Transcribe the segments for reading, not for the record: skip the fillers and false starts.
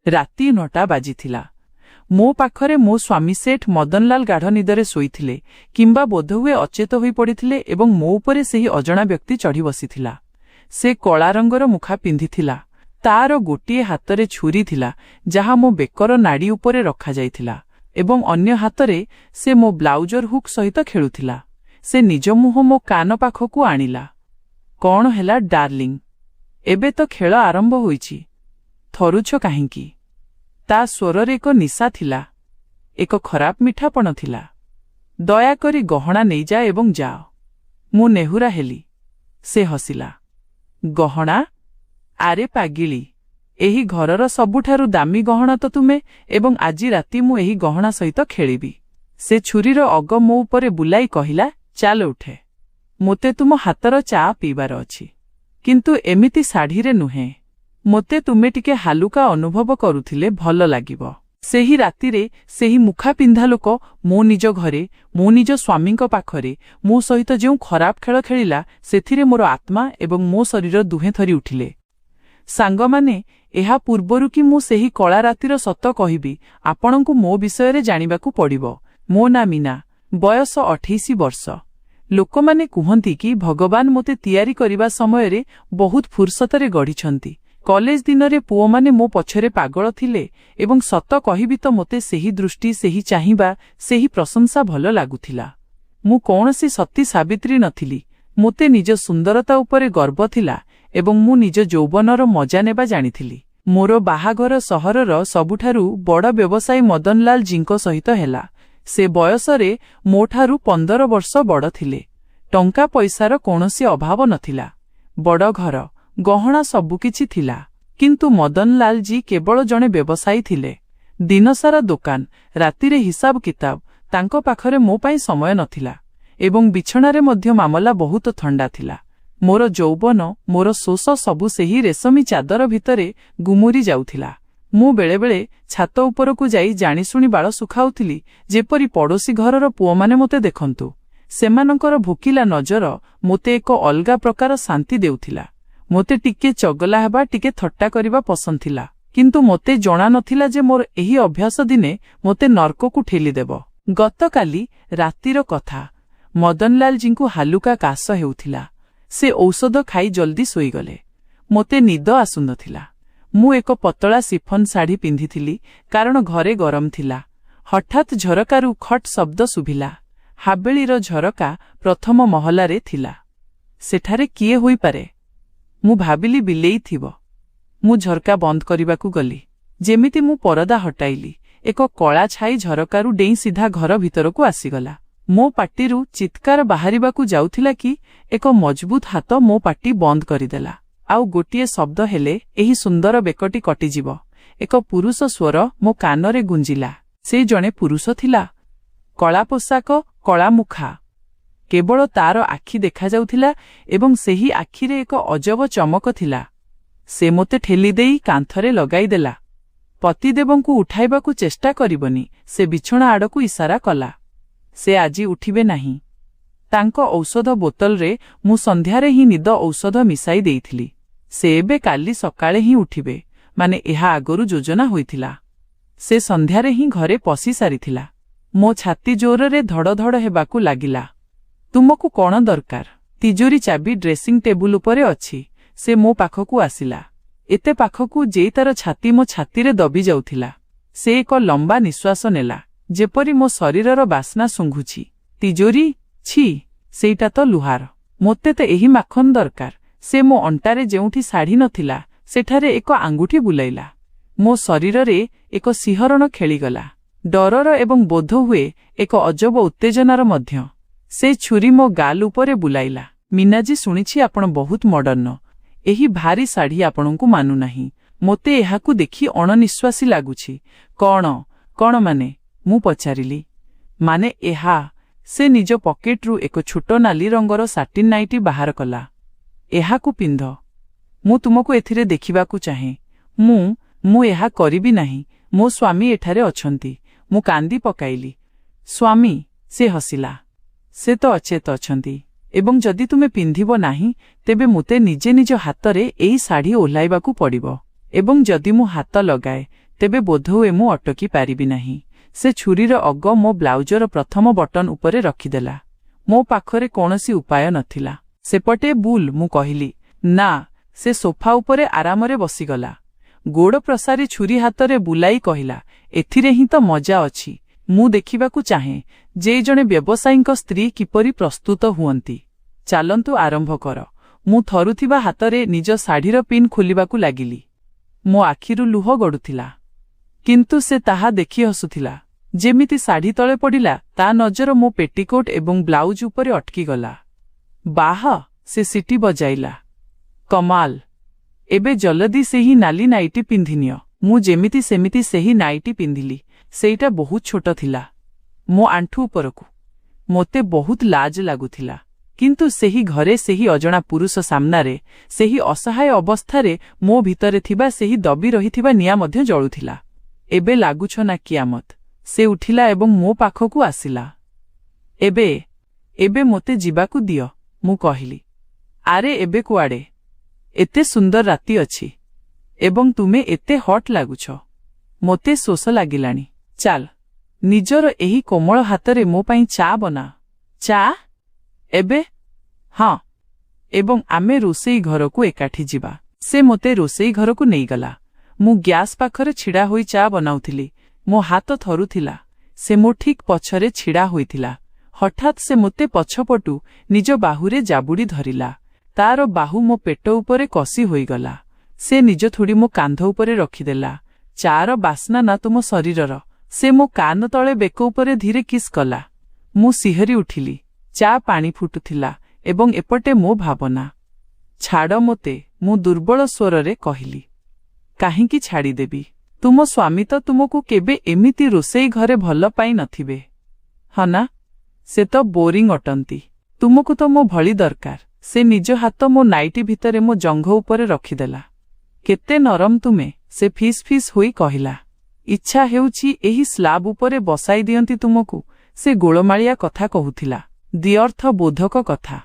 ରାତି 9ଟା ବାଜିଥିଲା। ମୋ ପାଖରେ ମୋ ସ୍ୱାମୀ ସେଠ ମଦନଲାଲ ଗାଢ଼ ନିଦରେ ଶୋଇଥିଲେ କିମ୍ବା ବୋଧହୁଏ ଅଚେତ ହୋଇ ପଡ଼ିଥିଲେ ଏବଂ ମୋ ଉପରେ ସେହି ଅଜଣା ବ୍ୟକ୍ତି ଚଢ଼ି ବସିଥିଲା। ସେ କଳା ରଙ୍ଗର ମୁଖା ପିନ୍ଧିଥିଲା। ତାର ଗୋଟିଏ ହାତରେ ଛୁରୀ ଥିଲା ଯାହା ମୋ ବେକର ନାଡ଼ି ଉପରେ ରଖାଯାଇଥିଲା ଏବଂ ଅନ୍ୟ ହାତରେ ସେ ମୋ ବ୍ଲାଉଜର ହୁକ୍ ସହିତ ଖେଳୁଥିଲା। ସେ ନିଜ ମୁହଁ ମୋ କାନ ପାଖକୁ ଆଣିଲା। "କ'ଣ ହେଲା ଡାର୍ଲିଂ? ଏବେ ତ ଖେଳ ଆରମ୍ଭ ହୋଇଛି। ଥରୁଛ କାହିଁକି?" ତା ସ୍ୱରରେ ଏକ ନିଶା ଥିଲା, ଏକ ଖରାପ ମିଠାପଣ ଥିଲା। "ଦୟାକରି ଗହଣା ନେଇଯାଅ ଏବଂ ଯାଅ।" ମୁଁ ନେହୁରା ହେଲି। ସେ ହସିଲା। "ଗହଣା? ଆରେ ପାଗିଳି, ଏହି ଘରର ସବୁଠାରୁ ଦାମୀ ଗହଣା ତ ତୁମେ ଏବଂ ଆଜି ରାତି ମୁଁ ଏହି ଗହଣା ସହିତ ଖେଳିବି।" ସେ ଛୁରୀର ଅଗ ମୋ ଉପରେ ବୁଲାଇ କହିଲା, "ଚାଲ ଉଠେ। ମୋତେ ତୁମ ହାତର ଚା' ପିଇବାର ଅଛି, କିନ୍ତୁ ଏମିତି ଶାଢ଼ୀରେ ନୁହେଁ। ମୋତେ ତୁମେ ଟିକେ ହାଲୁକା ଅନୁଭବ କରୁଥିଲେ ଭଲ ଲାଗିବ।" ସେହି ରାତିରେ ସେହି ମୁଖା ପିନ୍ଧା ଲୋକ ମୋ ନିଜ ଘରେ, ମୋ ନିଜ ସ୍ୱାମୀଙ୍କ ପାଖରେ ମୋ ସହିତ ଯେଉଁ ଖରାପ ଖେଳ ଖେଳିଲା, ସେଥିରେ ମୋର ଆତ୍ମା ଏବଂ ମୋ ଶରୀର ଦୁହେଁ ଥରି ଉଠିଲେ। ସାଙ୍ଗମାନେ, ଏହା ପୂର୍ବରୁ କି ମୁଁ ସେହି କଳା ରାତିର ସତ କହିବି, ଆପଣଙ୍କୁ ମୋ ବିଷୟରେ ଜାଣିବାକୁ ପଡ଼ିବ। ମୋ ନାଁ ମୀନା, ବୟସ 28 ବର୍ଷ। ଲୋକମାନେ କୁହନ୍ତି କି ଭଗବାନ ମୋତେ ତିଆରି କରିବା ସମୟରେ ବହୁତ ଫୁର୍ସତରେ ଗଢ଼ିଛନ୍ତି। କଲେଜ ଦିନରେ ପୁଅମାନେ ମୋ ପଛରେ ପାଗଳ ଥିଲେ ଏବଂ ସତ କହିବି ତ ମୋତେ ସେହି ଦୃଷ୍ଟି, ସେହି ଚାହିଁବା, ସେହି ପ୍ରଶଂସା ଭଲ ଲାଗୁଥିଲା। ମୁଁ କୌଣସି ସତୀ ସାବିତ୍ରୀ ନଥିଲି। ମୋତେ ନିଜ ସୁନ୍ଦରତା ଉପରେ ଗର୍ବ ଥିଲା ଏବଂ ମୁଁ ନିଜ ଯୌବନର ମଜା ନେବା ଜାଣିଥିଲି। ମୋର ବାହାଘର ସହରର ସବୁଠାରୁ ବଡ଼ ବ୍ୟବସାୟୀ ମଦନଲାଲ ଜୀଙ୍କ ସହିତ ହେଲା। ସେ ବୟସରେ ମୋଠାରୁ 15 ବର୍ଷ ବଡ଼ ଥିଲେ। ଟଙ୍କା ପଇସାର କୌଣସି ଅଭାବ ନଥିଲା। ବଡ଼ ଘର, ଗହଣା ସବୁକିଛି ଥିଲା। କିନ୍ତୁ ମଦନଲାଲ ଜୀ କେବଳ ଜଣେ ବ୍ୟବସାୟୀ ଥିଲେ। ଦିନସାରା ଦୋକାନ, ରାତିରେ ହିସାବ କିତାବ। ତାଙ୍କ ପାଖରେ ମୋ ପାଇଁ ସମୟ ନଥିଲା ଏବଂ ବିଛଣାରେ ମଧ୍ୟ ମାମଲା ବହୁତ ଥଣ୍ଡା ଥିଲା। ମୋର ଯୌବନ, ମୋର ଶୋଷ ସବୁ ସେହି ରେଶମୀ ଚାଦର ଭିତରେ ଗୁମୁରି ଯାଉଥିଲା। ମୁଁ ବେଳେବେଳେ ଛାତ ଉପରକୁ ଯାଇ ଜାଣିଶୁଣି ବାଳ ଶୁଖାଉଥିଲି, ଯେପରି ପଡ଼ୋଶୀ ଘରର ପୁଅମାନେ ମୋତେ ଦେଖନ୍ତୁ। ସେମାନଙ୍କର ଭୋକିଲା ନଜର ମୋତେ ଏକ ଅଲଗା ପ୍ରକାର ଶାନ୍ତି ଦେଉଥିଲା। ମୋତେ ଟିକେ ଚଗଲା ହେବା, ଟିକେ ଥଟ୍ଟା କରିବା ପସନ୍ଦ ଥିଲା, କିନ୍ତୁ ମୋତେ ଜଣା ନଥିଲା ଯେ ମୋର ଏହି ଅଭ୍ୟାସ ଦିନେ ମୋତେ ନର୍କକୁ ଠେଲିଦେବ। ଗତକାଲି ରାତିର କଥା। ମଦନଲାଲ ଜୀଙ୍କୁ ହାଲୁକା କାଶ ହେଉଥିଲା। ସେ ଔଷଧ ଖାଇ ଜଲ୍ଦି ଶୋଇଗଲେ। ମୋତେ ନିଦ ଆସୁନଥିଲା। ମୁଁ ଏକ ପତଳା ସିଫନ ଶାଢ଼ୀ ପିନ୍ଧିଥିଲି କାରଣ ଘରେ ଗରମ ଥିଲା। ହଠାତ୍ ଝରକାରୁ ଖଟ୍ ଶବ୍ଦ ଶୁଭିଲା। ହାବେଳିର ଝରକା ପ୍ରଥମ ମହଲାରେ ଥିଲା। ସେଠାରେ କିଏ ହୋଇପାରେ? ମୁଁ ଭାବିଲି ବିଲେଇ ଥିବ। ମୁଁ ଝରକା ବନ୍ଦ କରିବାକୁ ଗଲି। ଯେମିତି ମୁଁ ପରଦା ହଟାଇଲି, ଏକ କଳା ଛାଇ ଝରକାରୁ ଡେଇଁ ସିଧା ଘର ଭିତରକୁ ଆସିଗଲା। ମୋ ପାଟିରୁ ଚିତ୍କାର ବାହାରିବାକୁ ଯାଉଥିଲା କି ଏକ ମଜବୁତ ହାତ ମୋ ପାଟି ବନ୍ଦ କରିଦେଲା। ଆଉ ଗୋଟିଏ ଶବ୍ଦ ହେଲେ ଏହି ସୁନ୍ଦର ବେକଟି କଟିଯିବ। ଏକ ପୁରୁଷ ସ୍ୱର ମୋ କାନରେ ଗୁଞ୍ଜିଲା। ସେ ଜଣେ ପୁରୁଷ ଥିଲା। କଳା ପୋଷାକ, କଳା ମୁଖା। କେବଳ ତାର ଆଖି ଦେଖାଯାଉଥିଲା ଏବଂ ସେହି ଆଖିରେ ଏକ ଅଜବ ଚମକ ଥିଲା। ସେ ମୋତେ ଠେଲିଦେଇ କାନ୍ଥରେ ଲଗାଇଦେଲା। ପତିଦେବଙ୍କୁ ଉଠାଇବାକୁ ଚେଷ୍ଟା କରିବନି, ସେ ବିଛଣା ଆଡ଼କୁ ଇସାରା କଲା। ସେ ଆଜି ଉଠିବେ ନାହିଁ। ତାଙ୍କ ଔଷଧ ବୋତଲରେ ମୁଁ ସନ୍ଧ୍ୟାରେ ହିଁ ନିଦ ଔଷଧ ମିଶାଇ ଦେଇଥିଲି। ସେ ଏବେ କାଲି ସକାଳେ ହିଁ ଉଠିବେ, ମାନେ ଏହା ଆଗରୁ ଯୋଜନା ହୋଇଥିଲା। ସେ ସନ୍ଧ୍ୟାରେ ହିଁ ଘରେ ପଶି ସାରିଥିଲା। ମୋ ଛାତି ଜୋରରେ ଧଡ଼ ଧଡ଼ ହେବାକୁ ଲାଗିଲା। "ତୁମକୁ କ'ଣ ଦରକାର?" "ତିଜୋରୀ ଚାବି ଡ୍ରେସିଂ ଟେବୁଲ ଉପରେ ଅଛି।" ସେ ମୋ ପାଖକୁ ଆସିଲା। ଏତେ ପାଖକୁ ଯେ ତାର ଛାତି ମୋ ଛାତିରେ ଦବି ଯାଉଥିଲା। ସେ ଏକ ଲମ୍ବା ନିଶ୍ୱାସ ନେଲା, ଯେପରି ମୋ ଶରୀରର ବାସ୍ନା ଶୁଙ୍ଘୁଛି। "ତିଜୋରୀ? ଛି, ସେଇଟା ତ ଲୁହାର। ମୋତେ ତ ଏହି ମାଖନ ଦରକାର।" ସେ ମୋ ଅଣ୍ଟାରେ ଯେଉଁଠି ଶାଢ଼ୀ ନଥିଲା, ସେଠାରେ ଏକ ଆଙ୍ଗୁଠି ବୁଲାଇଲା। ମୋ ଶରୀରରେ ଏକ ଶିହରଣ ଖେଳିଗଲା, ଡରର ଏବଂ ବୋଧହୁଏ ଏକ ଅଜବ ଉତ୍ତେଜନାର ମଧ୍ୟ। ସେ ଛୁରୀ ମୋ ଗାଲ ଉପରେ ବୁଲାଇଲା। "ମୀନାଜୀ, ଶୁଣିଛି ଆପଣ ବହୁତ ମଡର୍ଣ୍ଣ। ଏହି ଭାରି ଶାଢ଼ୀ ଆପଣଙ୍କୁ ମାନୁନାହିଁ। ମୋତେ ଏହାକୁ ଦେଖି ଅଣନିଶ୍ୱାସୀ ଲାଗୁଛି।" କ'ଣ ମାନେ?" ମୁଁ ପଚାରିଲି। "ମାନେ ଏହା।" ସେ ନିଜ ପକେଟରୁ ଏକ ଛୋଟ ନାଲି ରଙ୍ଗର ସାଟିନ୍ ନାଇଟି ବାହାର କଲା। "ଏହାକୁ ପିନ୍ଧ। ମୁଁ ତୁମକୁ ଏଥିରେ ଦେଖିବାକୁ ଚାହେଁ।" ମୁଁ ଏହା କରିବି ନାହିଁ। ମୋ ସ୍ୱାମୀ ଏଠାରେ ଅଛନ୍ତି।" ମୁଁ କାନ୍ଦି ପକାଇଲି। "ସ୍ୱାମୀ?" ସେ ହସିଲା। "ସେ ତ ଅଚେତ ଅଛନ୍ତି ଏବଂ ଯଦି ତୁମେ ପିନ୍ଧିବ ନାହିଁ, ତେବେ ମୋତେ ନିଜ ହାତରେ ଏହି ଶାଢ଼ୀ ଓହ୍ଲାଇବାକୁ ପଡ଼ିବ ଏବଂ ଯଦି ମୁଁ ହାତ ଲଗାଏ, ତେବେ ବୋଧହୁଏ ମୁଁ ଅଟକି ପାରିବି ନାହିଁ। ସେ ଛୁରୀର ଅଗ ମୋ ବ୍ଲାଉଜର ପ୍ରଥମ ବଟନ ଉପରେ ରଖିଦେଲା। ମୋ ପାଖରେ କୌଣସି ଉପାୟ ନଥିଲା। ସେପଟେ ବୁଲ୍, ମୁଁ କହିଲି। ନା। ସେ ସୋଫା ଉପରେ ଆରାମରେ ବସିଗଲା। ଗୋଡ଼ ପ୍ରସାରି ଛୁରୀ ହାତରେ ବୁଲାଇ କହିଲା, ଏଥିରେ ହିଁ ତ ମଜା ଅଛି। ମୁଁ ଦେଖିବାକୁ ଚାହେଁ ଯେ ଜଣେ ବ୍ୟବସାୟୀଙ୍କ ସ୍ତ୍ରୀ କିପରି ପ୍ରସ୍ତୁତ ହୁଅନ୍ତି। ଚାଲନ୍ତୁ ଆରମ୍ଭ କର। ମୁଁ ଥରୁଥିବା ହାତରେ ନିଜ ଶାଢ଼ୀର ପିନ୍ ଖୋଲିବାକୁ ଲାଗିଲି। ମୋ ଆଖିରୁ ଲୁହ ଗଡ଼ୁଥିଲା। କିନ୍ତୁ ସେ ତାହା ଦେଖି ହସୁଥିଲା। ଯେମିତି ଶାଢ଼ୀ ତଳେ ପଡ଼ିଲା, ତା ନଜର ମୋ ପେଟିକୋଟ୍ ଏବଂ ବ୍ଲାଉଜ ଉପରେ ଅଟକିଗଲା। ବାହ, ସେ ସିଟି ବଜାଇଲା। କମାଲ। ଏବେ ଜଲଦି ସେହି ନାଲି ନାଇଟି ପିନ୍ଧିନିଅ। ମୁଁ ଯେମିତି ସେମିତି ସେହି ନାଇଟି ପିନ୍ଧିଲି। ସେଇଟା ବହୁତ ଛୋଟ ଥିଲା, ମୋ ଆଣ୍ଠୁ ଉପରକୁ। ମୋତେ ବହୁତ ଲାଜ ଲାଗୁଥିଲା। କିନ୍ତୁ ସେହି ଘରେ, ସେହି ଅଜଣା ପୁରୁଷ ସାମ୍ନାରେ, ସେହି ଅସହାୟ ଅବସ୍ଥାରେ ମୋ ଭିତରେ ଥିବା ସେହି ଦବି ରହିଥିବା ନିଆଁ ମଧ୍ୟ ଜଳୁଥିଲା। ଏବେ ଲାଗୁଛ ନା କିଆମତ? ସେ ଉଠିଲା ଏବଂ ମୋ ପାଖକୁ ଆସିଲା। ଏବେ ମୋତେ ଯିବାକୁ ଦିଅ, ମୁଁ କହିଲି। ଆରେ ଏବେ କୁଆଡ଼େ? ଏତେ ସୁନ୍ଦର ରାତି ଅଛି ଏବଂ ତୁମେ ଏତେ ହଟ୍ ଲାଗୁଛ। ମୋତେ ଶୋଷ ଲାଗିଲାଣି। ଚାଲ, ନିଜର ଏହି କୋମଳ ହାତରେ ମୋ ପାଇଁ ଚା ବନା। ଚା? ଏବେ? ହଁ, ଏବଂ ଆମେ ରୋଷେଇ ଘରକୁ ଏକାଠି ଯିବା। ସେ ମୋତେ ରୋଷେଇ ଘରକୁ ନେଇଗଲା। ମୁଁ ଗ୍ୟାସ୍ ପାଖରେ ଛିଡ଼ା ହୋଇ ଚା ବନାଉଥିଲି। ମୋ ହାତ ଥରୁଥିଲା। ସେ ମୋ ଠିକ୍ ପଛରେ ଛିଡ଼ା ହୋଇଥିଲା। ହଠାତ୍ ସେ ମୋତେ ପଛପଟୁ ନିଜ ବାହୁରେ ଜାବୁଡ଼ି ଧରିଲା। ତାର ବାହୁ ମୋ ପେଟ ଉପରେ କଷି ହୋଇଗଲା। ସେ ନିଜ ଥୋଡ଼ି ମୋ କାନ୍ଧ ଉପରେ ରଖିଦେଲା। ଚାର ବାସ୍ନା ନା ତୁମ ଶରୀରର। ସେ ମୋ କାନ ତଳେ ବେକ ଉପରେ ଧୀରେ କିସ୍ କଲା। ମୁଁ ଶିହରି ଉଠିଲି। ଚା ପାଣି ଫୁଟୁଥିଲା ଏବଂ ଏପଟେ ମୋ ଭାବନା। ଛାଡ଼ ମୋତେ, ମୁଁ ଦୁର୍ବଳ ସ୍ୱରରେ କହିଲି। କାହିଁକି ଛାଡ଼ିଦେବି? ତୁମ ସ୍ୱାମୀ ତ ତୁମକୁ କେବେ ଏମିତି ରୋଷେଇ ଘରେ ଭଲ ପାଇ ନଥିବେ, ହଁ ନା? ସେ ତ ବୋରିଂ ଅଟନ୍ତି। ତୁମକୁ ତ ମୋ ଭଳି ଦରକାର। ସେ ନିଜ ହାତ ମୋ ନାଇଟି ଭିତରେ ମୋ ଜଙ୍ଘ ଉପରେ ରଖିଦେଲା। କେତେ ନରମ ତୁମେ, ସେ ଫିସ୍ ଫିସ୍ ହୋଇ କହିଲା। ଇଚ୍ଛା ହେଉଛି ଏହି ସ୍ଲାବ୍ ଉପରେ ବସାଇ ଦିଅନ୍ତି ତୁମକୁ। ସେ ଗୋଳମାଳିଆ କଥା କହୁଥିଲା, ଦ୍ବ୍ୟର୍ଥବୋଧକ କଥା।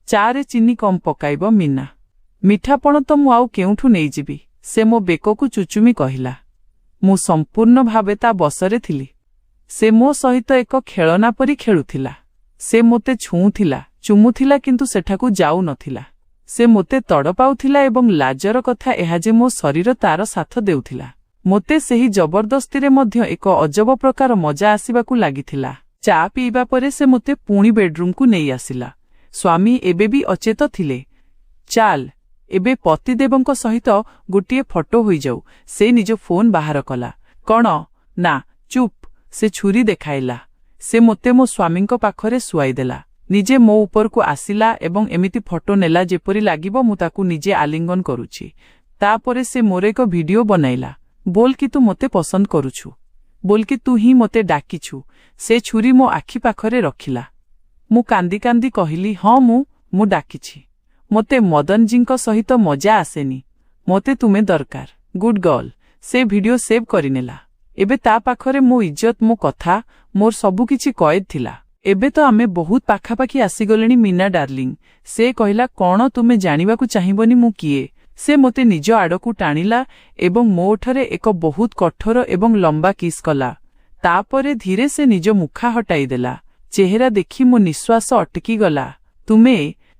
ଚାରେ ଚିନି କମ୍ ପକାଇବ ମିନା। ମିଠାପଣ ତ ମୁଁ ଆଉ କେଉଁଠୁ ନେଇଯିବି? ସେ ମୋ ବେକକୁ ଚୁଚୁମି କହିଲା। ମୁଁ ସମ୍ପୂର୍ଣ୍ଣ ଭାବେ ତା ବସରେ ଥିଲି। ସେ ମୋ ସହିତ ଏକ ଖେଳନା ପରି ଖେଳୁଥିଲା। ସେ ମୋତେ ଛୁଉଁଥିଲା, ଚୁମୁଥିଲା, କିନ୍ତୁ ସେଠାକୁ ଯାଉନଥିଲା। ସେ ମୋତେ ତଡ଼ପାଉଥିଲା ଏବଂ ଲାଜର କଥା ଏହା ଯେ ମୋ ଶରୀର ତାର ସାଥ ଦେଉଥିଲା। ମୋତେ ସେହି ଜବରଦସ୍ତିରେ ମଧ୍ୟ ଏକ ଅଜବ ପ୍ରକାର ମଜା ଆସିବାକୁ ଲାଗିଥିଲା। ଚା ପିଇବା ପରେ ସେ ମୋତେ ପୁଣି ବେଡ୍ରୁମକୁ ନେଇ ଆସିଲା। ସ୍ୱାମୀ ଏବେ ବି ଅଚେତ ଥିଲେ। ଚାଲ, ଏବେ ପତିଦେବଙ୍କ ସହିତ ଗୋଟିଏ ଫଟୋ ହୋଇଯାଉ। ସେ ନିଜ ଫୋନ୍ ବାହାର କଲା। କଣ? ନା, ଚୁପ୍। ସେ ଛୁରୀ ଦେଖାଇଲା। ସେ ମୋତେ ମୋ ସ୍ୱାମୀଙ୍କ ପାଖରେ ଶୁଆଇଦେଲା। ନିଜେ ମୋ ଉପରକୁ ଆସିଲା ଏବଂ ଏମିତି ଫଟୋ ନେଲା ଯେପରି ଲାଗିବ ମୁଁ ତାକୁ ନିଜେ ଆଲିଙ୍ଗନ କରୁଛି। ତାପରେ ସେ ମୋର ଏକ ଭିଡିଓ ବନାଇଲା। ବୋଲ କି ତୁ ମୋତେ ପସନ୍ଦ କରୁଛୁ। ବୋଲ କି ତୁ ହିଁ ମୋତେ ଡାକିଛୁ। ସେ ଛୁରୀ ମୋ ଆଖି ପାଖରେ ରଖିଲା। ମୁଁ କାନ୍ଦି କାନ୍ଦି କହିଲି, ହଁ, ମୁଁ ଡାକିଛି। ମୋତେ ମଦନଜୀଙ୍କ ସହିତ ମଜା ଆସେନି। ମୋତେ ତୁମେ ଦରକାର। Good girl. ସେ ଭିଡିଓ ସେଭ୍ କରିନେଲା। ଏବେ ତା ପାଖରେ ମୋ ଇଜ୍ଜତ, ମୋ କଥା, ମୋର ସବୁକିଛି କଏଦ ଥିଲା। ଏବେ ତ ଆମେ ବହୁତ ପାଖାପାଖି ଆସିଗଲେଣି ମିନା ଡାର୍ଲିଂ। ସେ କହିଲା, କଣ ତୁମେ ଜାଣିବାକୁ ଚାହିଁବନି ମୁଁ କିଏ? ସେ ମୋତେ ନିଜ ଆଡ଼କୁ ଟାଣିଲା ଏବଂ ମୋ ଓଠରେ ଏକ ବହୁତ କଠୋର ଏବଂ ଲମ୍ବା କିସ୍ କଲା। ତାପରେ ଧୀରେ ସେ ନିଜ ମୁଖା ହଟାଇଦେଲା। ଚେହେରା ଦେଖି ମୋ ନିଶ୍ୱାସ ଅଟକିଗଲା। ତୁମେ?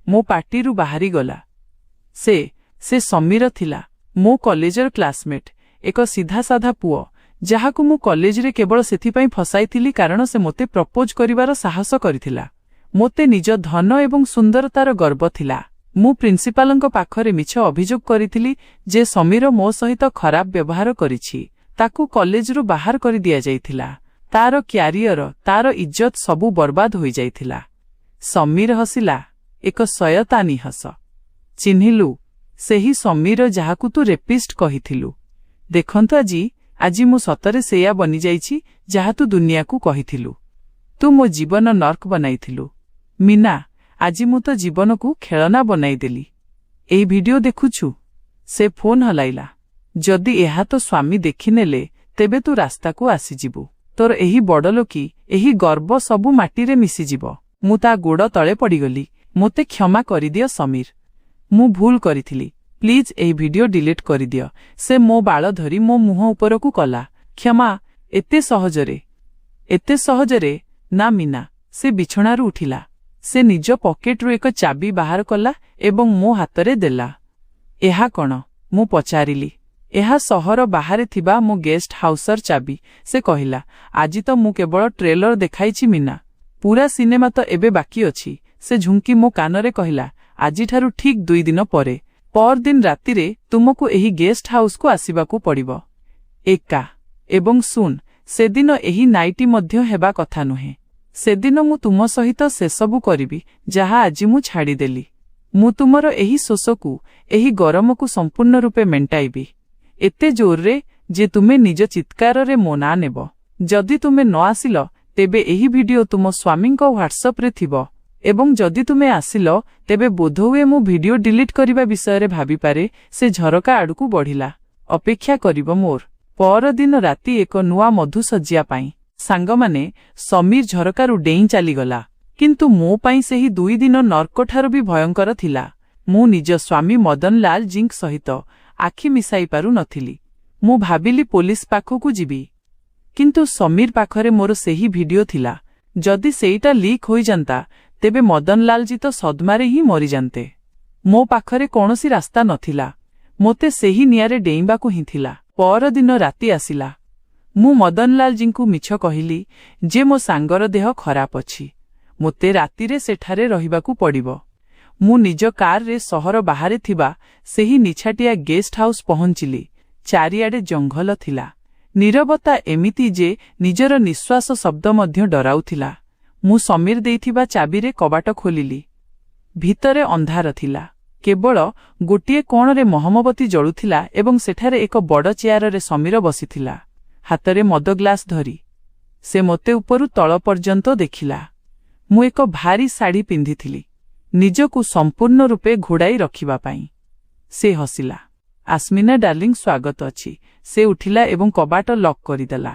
ମୋ ପାଟିରୁ ବାହାରିଗଲା। ସେ ସମୀର ଥିଲା, ମୋ କଲେଜର କ୍ଲାସମେଟ୍। ଏକ ସିଧାସାଧା ପୁଅ, ଯାହାକୁ ମୁଁ କଲେଜରେ କେବଳ ସେଥିପାଇଁ ଫସାଇଥିଲି କାରଣ ସେ ମୋତେ ପ୍ରପୋଜ କରିବାର ସାହସ କରିଥିଲା। ମୋତେ ନିଜ ଧନ ଏବଂ ସୁନ୍ଦରତାର ଗର୍ବ ଥିଲା। ମୁଁ ପ୍ରିନ୍ସିପାଲଙ୍କ ପାଖରେ ମିଛ ଅଭିଯୋଗ କରିଥିଲି ଯେ ସମୀର ମୋ ସହିତ ଖରାପ ବ୍ୟବହାର କରିଛି। ତାକୁ କଲେଜରୁ ବାହାର କରିଦିଆଯାଇଥିଲା। ତାର କ୍ୟାରିୟର, ତାର ଇଜ୍ଜତ ସବୁ ବର୍ବାଦ ହୋଇଯାଇଥିଲା। ସମୀର ହସିଲା, ଏକ ଶୟତାନୀ ହସ। ଚିହ୍ନିଲୁ? ସେହି ସମୀର ଯାହାକୁ ତୁ ରେପିଷ୍ଟ କହିଥିଲୁ। ଦେଖନ୍ତୁ ଆଜି ମୁଁ ସତରେ ସେଇଆ ବନିଯାଇଛି ଯାହା ତୁ ଦୁନିଆକୁ କହିଥିଲୁ। ତୁ ମୋ ଜୀବନ ନର୍କ ବନାଇଥିଲୁ। ମିନା, ଆଜି ମୁଁ ତ ଜୀବନକୁ ଖେଳନା ବନାଇଦେଲି। ଏହି ଭିଡିଓ ଦେଖୁଛୁ? ସେ ଫୋନ୍ ହଲାଇଲା। ଯଦି ଏହା ତ ସ୍ୱାମୀ ଦେଖିନେଲେ, ତେବେ ତୁ ରାସ୍ତାକୁ ଆସିଯିବୁ। ତୋର ଏହି ବଡ଼ଲୋକି, ଏହି ଗର୍ବ ସବୁ ମାଟିରେ ମିଶିଯିବ। ମୁଁ ତା ଗୋଡ଼ ତଳେ ପଡ଼ିଗଲି। ମୋତେ କ୍ଷମା କରିଦିଅ ସମୀର। ମୁଁ ଭୁଲ କରିଥିଲି। ପ୍ଲିଜ୍ ଏହି ଭିଡିଓ ଡିଲିଟ୍ କରିଦିଅ। ସେ ମୋ ବାଳ ଧରି ମୋ ମୁହଁ ଉପରକୁ କଲା। କ୍ଷମା, ଏତେ ସହଜରେ ନା ମୀନା। ସେ ବିଛଣାରୁ ଉଠିଲା। ସେ ନିଜ ପକେଟରୁ ଏକ ଚାବି ବାହାର କଲା ଏବଂ ମୋ ହାତରେ ଦେଲା। ଏହା କଣ? ମୁଁ ପଚାରିଲି। ଏହା ସହର ବାହାରେ ଥିବା ମୋ ଗେଷ୍ଟ ହାଉସର ଚାବି। ସେ କହିଲା, ଆଜି ତ ମୁଁ କେବଳ ଟ୍ରେଲର ଦେଖାଇଛି ମୀନା। ପୁରା ସିନେମା ତ ଏବେ ବାକି ଅଛି। ସେ ଝୁଙ୍କି ମୋ କାନରେ କହିଲା, ଆଜିଠାରୁ ଠିକ୍ 2 ଦିନ ପରେ ପରଦିନ ରାତିରେ ତୁମକୁ ଏହି ଗେଷ୍ଟ ହାଉସକୁ ଆସିବାକୁ ପଡ଼ିବ। ଏକା। ଏବଂ ଶୁଣ, ସେଦିନ ଏହି ନାଇଟି ମଧ୍ୟ ହେବା କଥା ନୁହେଁ। ସେଦିନ ମୁଁ ତୁମ ସହିତ ସେସବୁ କରିବି ଯାହା ଆଜି ମୁଁ ଛାଡ଼ିଦେଲି। ମୁଁ ତୁମର ଏହି ଶୋଷକୁ, ଏହି ଗରମକୁ ସମ୍ପୂର୍ଣ୍ଣ ରୂପେ ମେଣ୍ଟାଇବି। ଏତେ ଜୋରରେ ଯେ ତୁମେ ନିଜ ଚିତ୍କାରରେ ମୋ ନାଁ ନେବ। ଯଦି ତୁମେ ନ ଆସିଲ ତେବେ ଏହି ଭିଡିଓ ତୁମ ସ୍ୱାମୀଙ୍କ ହ୍ୱାଟ୍ସଆପରେ ଥିବ ଏବଂ ଯଦି ତୁମେ ଆସିଲ ତେବେ ବୋଧହୁଏ ମୁଁ ଭିଡିଓ ଡିଲିଟ୍ କରିବା ବିଷୟରେ ଭାବିପାରେ। ସେ ଝରକା ଆଡ଼କୁ ବଢ଼ିଲା। ଅପେକ୍ଷା କରିବ ମୋର। ପରଦିନ ରାତି ଏକ ନୂଆ ମଧୁଶଯ୍ୟା ପାଇଁ। ସାଙ୍ଗମାନେ, ସମୀର ଝରକାରୁ ଡେଇଁ ଚାଲିଗଲା। କିନ୍ତୁ ମୋ ପାଇଁ ସେହି 2 ଦିନ ନର୍କଠାରୁ ବି ଭୟଙ୍କର ଥିଲା। ମୁଁ ନିଜ ସ୍ୱାମୀ ମଦନଲାଲ ଜୀଙ୍କ ସହିତ ଆଖି ମିଶାଇ ପାରୁ ନଥିଲି। ମୁଁ ଭାବିଲି ପୋଲିସ ପାଖକୁ ଯିବି। କିନ୍ତୁ ସମୀର ପାଖରେ ମୋର ସେହି ଭିଡିଓ ଥିଲା। ଯଦି ସେଇଟା ଲିକ୍ ହୋଇଯାନ୍ତା ତେବେ ମଦନଲାଲଜୀ ତ ସଦମାରେ ହିଁ ମରିଯାନ୍ତେ। ମୋ ପାଖରେ କୌଣସି ରାସ୍ତା ନଥିଲା। ମୋତେ ସେହି ନିଆଁରେ ଡେଇଁବାକୁ ହିଁ ଥିଲା। ପରଦିନ ରାତି ଆସିଲା। ମୁଁ ମଦନଲାଲଜୀଙ୍କୁ ମିଛ କହିଲି ଯେ ମୋ ସାଙ୍ଗର ଦେହ ଖରାପ ଅଛି। ମୋତେ ରାତିରେ ସେଠାରେ ରହିବାକୁ ପଡ଼ିବ। ମୁଁ ନିଜ କାରରେ ସହର ବାହାରେ ଥିବା ସେହି ନିଛାଟିଆ ଗେଷ୍ଟ ହାଉସ ପହଞ୍ଚିଲି। ଚାରିଆଡ଼େ ଜଙ୍ଗଲ ଥିଲା। ନୀରବତା ଏମିତି ଯେ ନିଜର ନିଶ୍ୱାସ ଶବ୍ଦ ମଧ୍ୟ ଡରାଉଥିଲା। ମୁଁ ସମୀର ଦେଇଥିବା ଚାବିରେ କବାଟ ଖୋଲିଲି। ଭିତରେ ଅନ୍ଧାର ଥିଲା। କେବଳ ଗୋଟିଏ କୋଣରେ ମହମବତୀ ଜଳୁଥିଲା ଏବଂ ସେଠାରେ ଏକ ବଡ଼ ଚେୟାରରେ ସମୀର ବସିଥିଲା, ହାତରେ ମଦ ଗ୍ଲାସ ଧରି। ସେ ମୋତେ ଉପରୁ ତଳ ପର୍ଯ୍ୟନ୍ତ ଦେଖିଲା। ମୁଁ ଏକ ଭାରୀ ଶାଢ଼ୀ ପିନ୍ଧିଥିଲି, ନିଜକୁ ସମ୍ପୂର୍ଣ୍ଣ ରୂପେ ଘୋଡ଼ାଇ ରଖିବା ପାଇଁ। ସେ ହସିଲା। ଆସ୍ମିନା ଡାର୍ଲିଂ, ସ୍ୱାଗତ ଅଛି। ସେ ଉଠିଲା ଏବଂ କବାଟ ଲକ୍ କରିଦେଲା।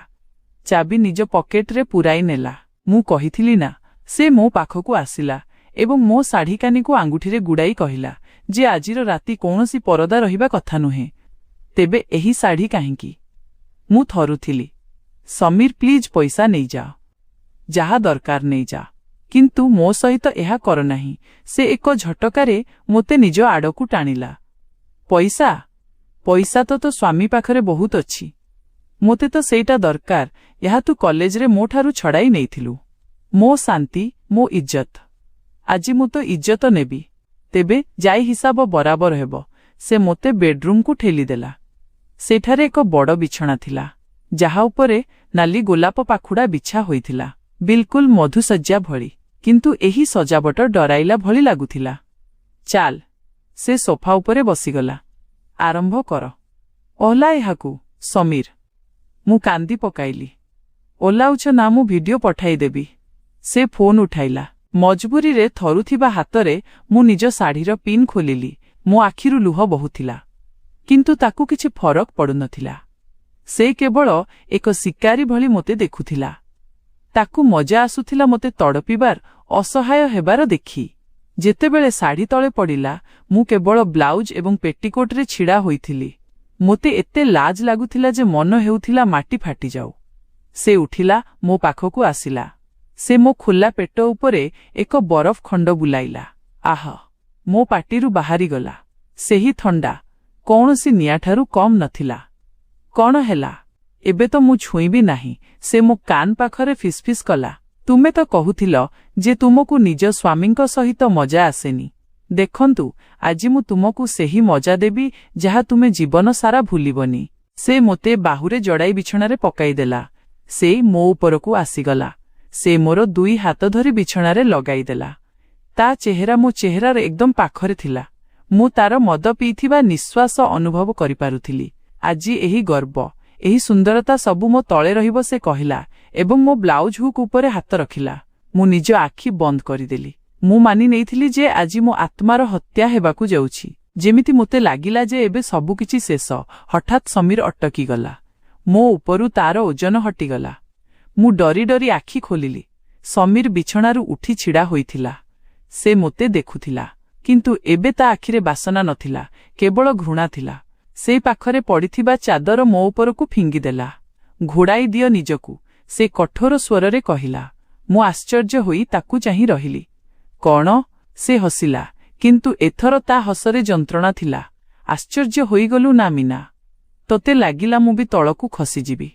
ଚାବି ନିଜ ପକେଟରେ ପୁରାଇ ନେଲା। ମୁଁ କହିଥିଲି ନା। ସେ ମୋ ପାଖକୁ ଆସିଲା ଏବଂ ମୋ ଶାଢ଼ୀକାନିକୁ ଆଙ୍ଗୁଠିରେ ଗୁଡ଼ାଇ କହିଲା ଯେ ଆଜିର ରାତି କୌଣସି ପରଦା ରହିବା କଥା ନୁହେଁ। ତେବେ ଏହି ଶାଢ଼ୀ କାହିଁକି? ମୁଁ ଥରୁଥିଲି। ସମୀର, ପ୍ଲିଜ୍ ପଇସା ନେଇଯାଅ। ଯାହା ଦରକାର ନେଇଯା, କିନ୍ତୁ ମୋ ସହିତ ଏହା କର ନାହିଁ। ସେ ଏକ ଝଟକାରେ ମୋତେ ନିଜ ଆଡ଼କୁ ଟାଣିଲା। ପଇସା? ପଇସା ତ ତୋ ସ୍ୱାମୀ ପାଖରେ ବହୁତ ଅଛି। ମୋତେ ତ ସେଇଟା ଦରକାର। ଏହା ତୁ କଲେଜରେ ମୋ ଠାରୁ ଛଡ଼ାଇ ନେଇଥିଲୁ। ମୋ ଶାନ୍ତି, ମୋ ଇଜ୍ଜତ। ଆଜି ମୁଁ ତ ଇଜ୍ଜତ ନେବି। ତେବେ ଯାଇ ହିସାବ ବରାବର ହେବ। ସେ ମୋତେ ବେଡ୍ରୁମକୁ ଠେଲିଦେଲା। ସେଠାରେ ଏକ ବଡ଼ ବିଛଣା ଥିଲା, ଯାହା ଉପରେ ନାଲି ଗୋଲାପ ପାଖୁଡ଼ା ବିଛା ହୋଇଥିଲା, ବିଲକୁଲ ମଧୁଶଯ୍ୟା ଭଳି। କିନ୍ତୁ ଏହି ସଜାବଟ ଡରାଇଲା ଭଳି ଲାଗୁଥିଲା। ଚାଲ। ସେ ସୋଫା ଉପରେ ବସିଗଲା। ଆରମ୍ଭ କର। ଓହ୍ଲା ଏହାକୁ। ସମୀର। ମୁଁ କାନ୍ଦି ପକାଇଲି। ଓହ୍ଲାଉଛ ନା ମୁଁ ଭିଡିଓ ପଠାଇଦେବି। ସେ ଫୋନ୍ ଉଠାଇଲା। ମଜବୁରିରେ ଥରୁଥିବା ହାତରେ ମୁଁ ନିଜ ଶାଢ଼ୀର ପିନ୍ ଖୋଲିଲି। ମୋ ଆଖିରୁ ଲୁହ ବହୁଥିଲା, କିନ୍ତୁ ତାକୁ କିଛି ଫରକ ପଡ଼ୁନଥିଲା। ସେ କେବଳ ଏକ ଶିକାରୀ ଭଳି ମୋତେ ଦେଖୁଥିଲା। ତାକୁ ମଜା ଆସୁଥିଲା ମୋତେ ତଡ଼ପିବାର, ଅସହାୟ ହେବାର ଦେଖି। ଯେତେବେଳେ ଶାଢ଼ୀ ତଳେ ପଡ଼ିଲା, ମୁଁ କେବଳ ବ୍ଲାଉଜ ଏବଂ ପେଟିକୋଟରେ ଛିଡ଼ା ହୋଇଥିଲି। ମୋତେ ଏତେ ଲାଜ ଲାଗୁଥିଲା ଯେ ମନ ହେଉଥିଲା ମାଟି ଫାଟିଯାଉ। ସେ ଉଠିଲା, ମୋ ପାଖକୁ ଆସିଲା। ସେ ମୋ ଖୋଲା ପେଟ ଉପରେ ଏକ ବରଫ ଖଣ୍ଡ ବୁଲାଇଲା। ଆହ! ମୋ ପାଟିରୁ ବାହାରିଗଲା। ସେହି ଥଣ୍ଡା କୌଣସି ନିଆଁଠାରୁ କମ୍ ନଥିଲା। କଣ ହେଲା? ଏବେ ତ ମୁଁ ଛୁଇଁବି ନାହିଁ। ସେ ମୋ କାନ ପାଖରେ ଫିସ୍ଫିସ୍ କଲା। ତୁମେ ତ କହୁଥିଲ ଯେ ତୁମକୁ ନିଜ ସ୍ୱାମୀଙ୍କ ସହିତ ମଜା ଆସେନି। ଦେଖନ୍ତୁ, ଆଜି ମୁଁ ତୁମକୁ ସେହି ମଜା ଦେବି ଯାହା ତୁମେ ଜୀବନ ସାରା ଭୁଲିବନି। ସେ ମୋତେ ବାହୁରେ ଜଡ଼ାଇ ବିଛଣାରେ ପକାଇଦେଲା। ସେ ମୋ ଉପରକୁ ଆସିଗଲା। ସେ ମୋର 2 ହାତ ଧରି ବିଛଣାରେ ଲଗାଇଦେଲା। ତା ଚେହେରା ମୋ ଚେହେରାର ଏକଦମ ପାଖରେ ଥିଲା। ମୁଁ ତାର ମଦ ପିଇଥିବା ନିଶ୍ୱାସ ଅନୁଭବ କରିପାରୁଥିଲି। ଆଜି ଏହି ଗର୍ବ, ଏହି ସୁନ୍ଦରତା ସବୁ ମୋ ତଳେ ରହିବ, ସେ କହିଲା ଏବଂ ମୋ ବ୍ଲାଉଜ ହୁକ୍ ଉପରେ ହାତ ରଖିଲା। ମୁଁ ନିଜ ଆଖି ବନ୍ଦ କରିଦେଲି। ମୁଁ ମାନି ନେଇଥିଲି ଯେ ଆଜି ମୋ ଆତ୍ମାର ହତ୍ୟା ହେବାକୁ ଯାଉଛି। ଯେମିତି ମୋତେ ଲାଗିଲା ଯେ ଏବେ ସବୁକିଛି ଶେଷ। ହଠାତ୍ ସମୀର ଅଟକିଗଲା। ମୋ ଉପରୁ ତାର ଓଜନ ହଟିଗଲା। ମୁଁ ଡରି ଡରି ଆଖି ଖୋଲିଲି। ସମୀର ବିଛଣାରୁ ଉଠି ଛିଡ଼ା ହୋଇଥିଲା। ସେ ମୋତେ ଦେଖୁଥିଲା, କିନ୍ତୁ ଏବେ ତା ଆଖିରେ ବାସନା ନଥିଲା, କେବଳ ଘୃଣା ଥିଲା। ସେଇ ପାଖରେ ପଡ଼ିଥିବା ଚାଦର ମୋ ଉପରକୁ ଫିଙ୍ଗିଦେଲା। ଘୋଡ଼ାଇ ଦିଅ ନିଜକୁ, ସେ କଠୋର ସ୍ୱରରେ କହିଲା। ମୁଁ ଆଶ୍ଚର୍ଯ୍ୟ ହୋଇ ତାକୁ ଚାହିଁ ରହିଲି। କଣ? ସେ ହସିଲା, କିନ୍ତୁ ଏଥର ତା ହସରେ ଯନ୍ତ୍ରଣା ଥିଲା। ଆଶ୍ଚର୍ଯ୍ୟ ହୋଇଗଲୁ ନା ମୀନା? ତୋତେ ଲାଗିଲା ମୁଁ ବି ତଳକୁ ଖସିଯିବି?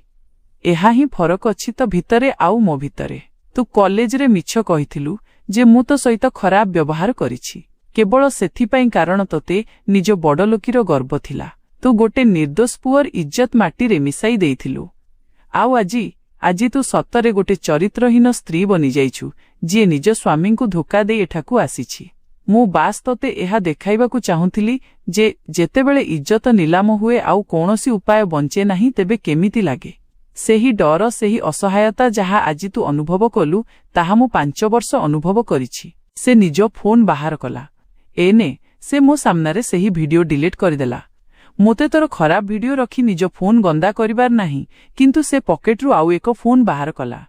ଏହା ହିଁ ଫରକ ଅଛି ତ ଭିତରେ ଆଉ ମୋ ଭିତରେ। ତୁ କଲେଜରେ ମିଛ କହିଥିଲୁ ଯେ ମୁଁ ତୋ ସହିତ ଖରାପ ବ୍ୟବହାର କରିଛି, କେବଳ ସେଥିପାଇଁ କାରଣ ତୋତେ ନିଜ ବଡ଼ଲୋକୀର ଗର୍ବ ଥିଲା। ତୁ ଗୋଟେ ନିର୍ଦ୍ଦୋଷ ପୁଅର ଇଜ୍ଜତ ମାଟିରେ ମିଶାଇ ଦେଇଥିଲୁ। ଆଉ ଆଜି ତୁ ସତରେ ଗୋଟେ ଚରିତ୍ରହୀନ ସ୍ତ୍ରୀ ବନିଯାଇଛୁ, ଯିଏ ନିଜ ସ୍ୱାମୀଙ୍କୁ ଧୋକା ଦେଇ ଏଠାକୁ ଆସିଛି। ମୁଁ ବାସ୍ ତୋତେ ଏହା ଦେଖାଇବାକୁ ଚାହୁଁଥିଲି ଯେ ଯେତେବେଳେ ଇଜ୍ଜତ ନିଲାମ ହୁଏ ଆଉ କୌଣସି ଉପାୟ ବଞ୍ଚେ ନାହିଁ, ତେବେ କେମିତି ଲାଗେ। ସେହି ଡର, ସେହି ଅସହାୟତା ଯାହା ଆଜି ତୁ ଅନୁଭବ କଲୁ, ତାହା ମୁଁ 5 ବର୍ଷ ଅନୁଭବ କରିଛି। ସେ ନିଜ ଫୋନ ବାହାର କଲା। ସେ ମୋ ସାମ୍ନାରେ ସେହି ଭିଡିଓ ଡିଲିଟ୍ କରିଦେଲା। ମୋତେ ତୋର ଖରାପ ଭିଡିଓ ରଖି ନିଜ ଫୋନ ଗନ୍ଦା କରିବାର ନାହିଁ, କିନ୍ତୁ ସେ ପକେଟରୁ ଆଉ ଏକ ଫୋନ ବାହାର କଲା।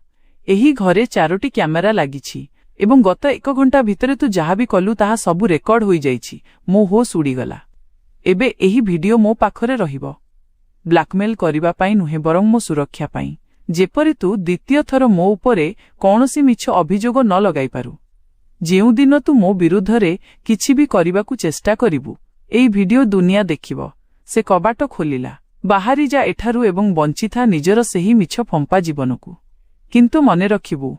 ଏହି ଘରେ 4ଟି କ୍ୟାମେରା ଲାଗିଛି ଏବଂ ଗତ 1 ଘଣ୍ଟା ଭିତରେ ତୁ ଯାହା ବି କଲୁ ତାହା ସବୁ ରେକର୍ଡ ହୋଇଯାଇଛି। ମୋ ହୋସ୍ ଉଡ଼ିଗଲା। ଏବେ ଏହି ଭିଡିଓ ମୋ ପାଖରେ ରହିବ। ବ୍ଲାକମେଲ କରିବା ପାଇଁ ନୁହେଁ, ବରଂ ମୋ ସୁରକ୍ଷା ପାଇଁ, ଯେପରି ତୁ ଦ୍ୱିତୀୟ ଥର ମୋ ଉପରେ କୌଣସି ମିଛ ଅଭିଯୋଗ ନ ଲଗାଇପାରୁ। ଯେଉଁଦିନ ତୁ ମୋ ବିରୁଦ୍ଧରେ କିଛି ବି କରିବାକୁ ଚେଷ୍ଟା କରିବୁ, ଏହି ଭିଡିଓ ଦୁନିଆ ଦେଖିବ। ସେ କବାଟ ଖୋଲିଲା। ବାହାରି ଯା ଏଠାରୁ ଏବଂ ବଞ୍ଚିଥା ନିଜର ସେହି ମିଛ ଫମ୍ପା ଜୀବନକୁ। କିନ୍ତୁ ମନେ ରଖିବୁ,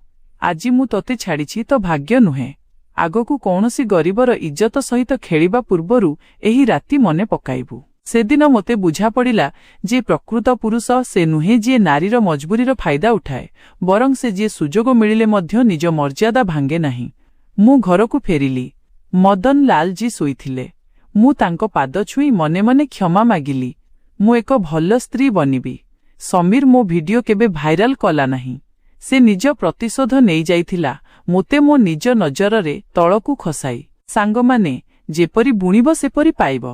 ଆଜି ମୁଁ ତୋତେ ଛାଡ଼ିଛି ତ ଭାଗ୍ୟ ନୁହେଁ। ଆଗକୁ କୌଣସି ଗରିବର ଇଜ୍ଜତ ସହିତ ଖେଳିବା ପୂର୍ବରୁ ଏହି ରାତି ମନେ ପକାଇବୁ। ସେଦିନ ମୋତେ ବୁଝାପଡ଼ିଲା ଯେ ପ୍ରକୃତ ପୁରୁଷ ସେ ନୁହେଁ ଯିଏ ନାରୀର ମଜବୁରିର ଫାଇଦା ଉଠାଏ, ବରଂ ସେ ଯିଏ ସୁଯୋଗ ମିଳିଲେ ମଧ୍ୟ ନିଜ ମର୍ଯ୍ୟାଦା ଭାଙ୍ଗେ ନାହିଁ। ମୁଁ ଘରକୁ ଫେରିଲି। ମଦନ ଲାଲଜୀ ଶୋଇଥିଲେ। ମୁଁ ତାଙ୍କ ପାଦ ଛୁଇଁ ମନେ ମନେ କ୍ଷମା ମାଗିଲି। ମୁଁ ଏକ ଭଲ ସ୍ତ୍ରୀ ବନିବି। ସମୀର ମୋ ଭିଡିଓ କେବେ ଭାଇରାଲ କଲା ନାହିଁ। ସେ ନିଜ ପ୍ରତିଶୋଧ ନେଇଯାଇଥିଲା, ମୋତେ ମୋ ନିଜ ନଜରରେ ତଳକୁ ଖସାଇ। ସାଙ୍ଗମାନେ, ଯେପରି ବୁଣିବ ସେପରି ପାଇବ।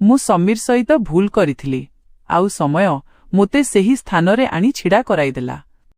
ମୁଁ ସମୀର ସହିତ ଭୁଲ କରିଥିଲି, ଆଉ ସମୟ ମୋତେ ସେହି ସ୍ଥାନରେ ଆଣି ଛିଡ଼ା କରାଇଦେଲା।